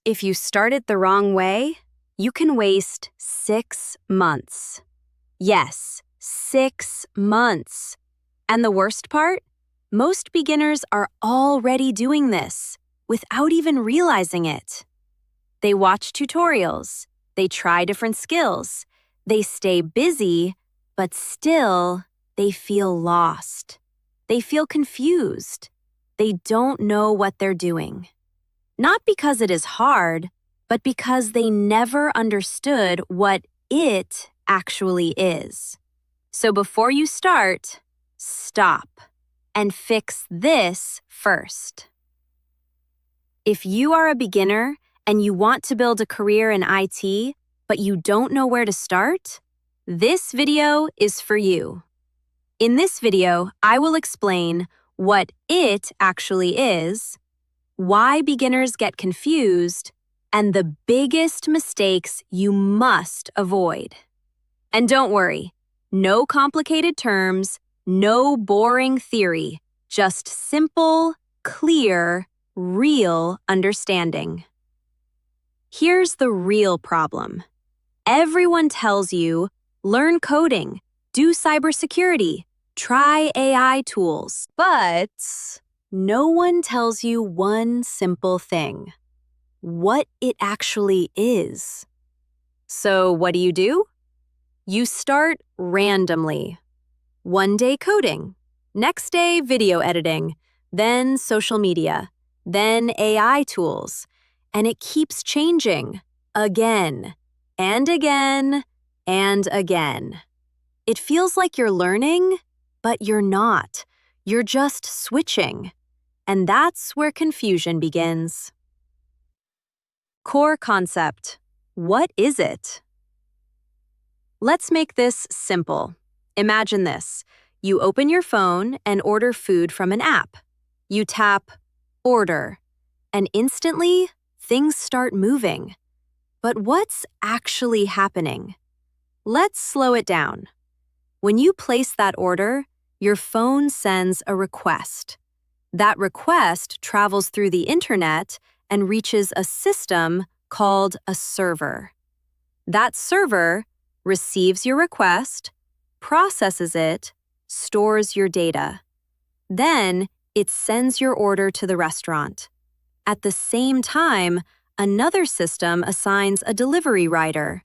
If you start it the wrong way, you can waste 6 months. Yes, 6 months. And the worst part? Most beginners are already doing this without even realizing it. They watch tutorials, they try different skills, they stay busy, but still they feel lost. They feel confused. They don't know what they're doing. Not because it is hard, but because they never understood what it actually is. So before you start, stop and fix this first. If you are a beginner and you want to build a career in IT, but you don't know where to start, this video is for you. In this video, I will explain what it actually is, why beginners get confused, and the biggest mistakes you must avoid. And don't worry, no complicated terms, no boring theory, just simple, clear, real understanding. Here's the real problem. Everyone tells you, learn coding, do cybersecurity, try AI tools, but no one tells you one simple thing: what it actually is. So what do? You start randomly. One day coding, next day video editing, then social media, then AI tools, and it keeps changing again and again and again. It feels like you're learning, but you're not. You're just switching. And that's where confusion begins. Core concept. What is it? Let's make this simple. Imagine this. You open your phone and order food from an app. You tap order, and instantly things start moving. But what's actually happening? Let's slow it down. When you place that order, your phone sends a request. That request travels through the internet and reaches a system called a server. That server receives your request, processes it, stores your data. Then it sends your order to the restaurant. At the same time, another system assigns a delivery rider.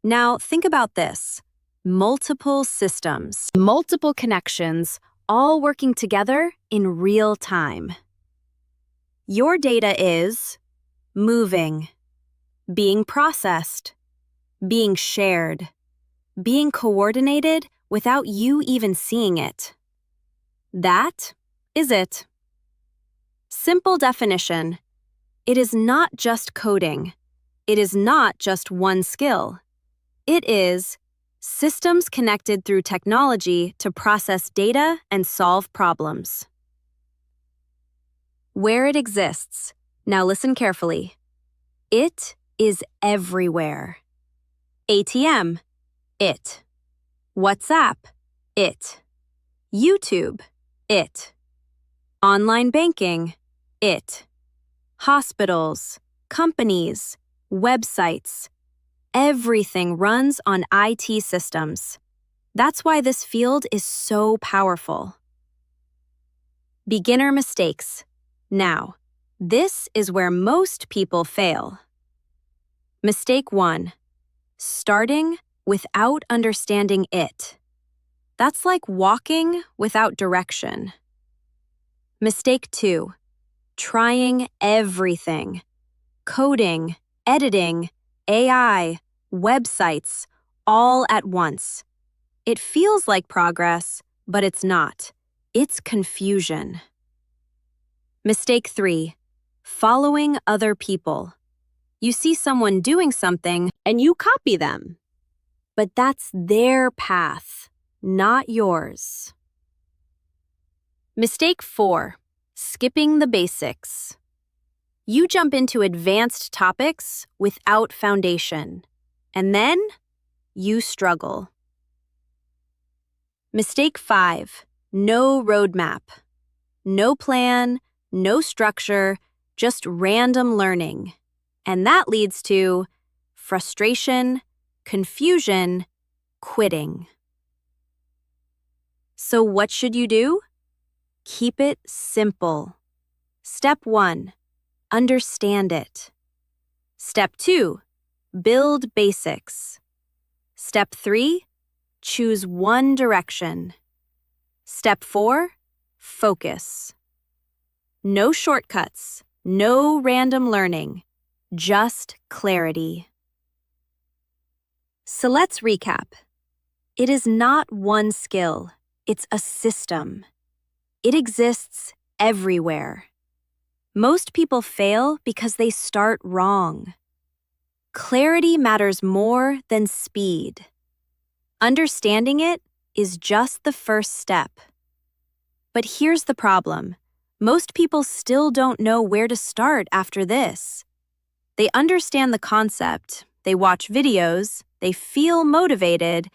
Now think about this. Multiple systems, multiple connections, all working together in real time. Your data is moving, being processed, being shared, being coordinated without you even seeing it. That is it. Simple definition. It is not just coding. It is not just one skill. It is systems connected through technology to process data and solve problems. Where it exists. Now listen carefully. It is everywhere. ATM. It. WhatsApp. It. YouTube. It. Online banking. It. Hospitals. Companies. Websites. Everything runs on IT systems. That's why this field is so powerful. Beginner mistakes. Now, this is where most people fail. Mistake 1. Starting without understanding it. That's like walking without direction. Mistake 2. Trying everything. Coding, editing, AI, websites, all at once. It feels like progress, but it's not. It's confusion. Mistake 3. Following other people. You see someone doing something and you copy them. But that's their path, not yours. Mistake 4. Skipping the basics. You jump into advanced topics without foundation, and then you struggle. Mistake 5. No roadmap. No plan, no structure, just random learning. And that leads to frustration, confusion, quitting. So what should you do? Keep it simple. Step 1, understand it. Step 2, build basics. Step 3, choose one direction. Step 4, focus. No shortcuts, no random learning, just clarity. So let's recap. It is not one skill, it's a system. It exists everywhere. Most people fail because they start wrong. Clarity matters more than speed. Understanding it is just the first step. But here's the problem. Most people still don't know where to start after this. They understand the concept, they watch videos, they feel motivated,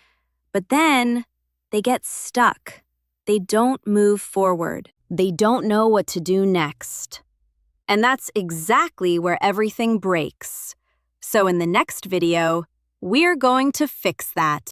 but then they get stuck. They don't move forward. They don't know what to do next. And that's exactly where everything breaks. So in the next video, we're going to fix that.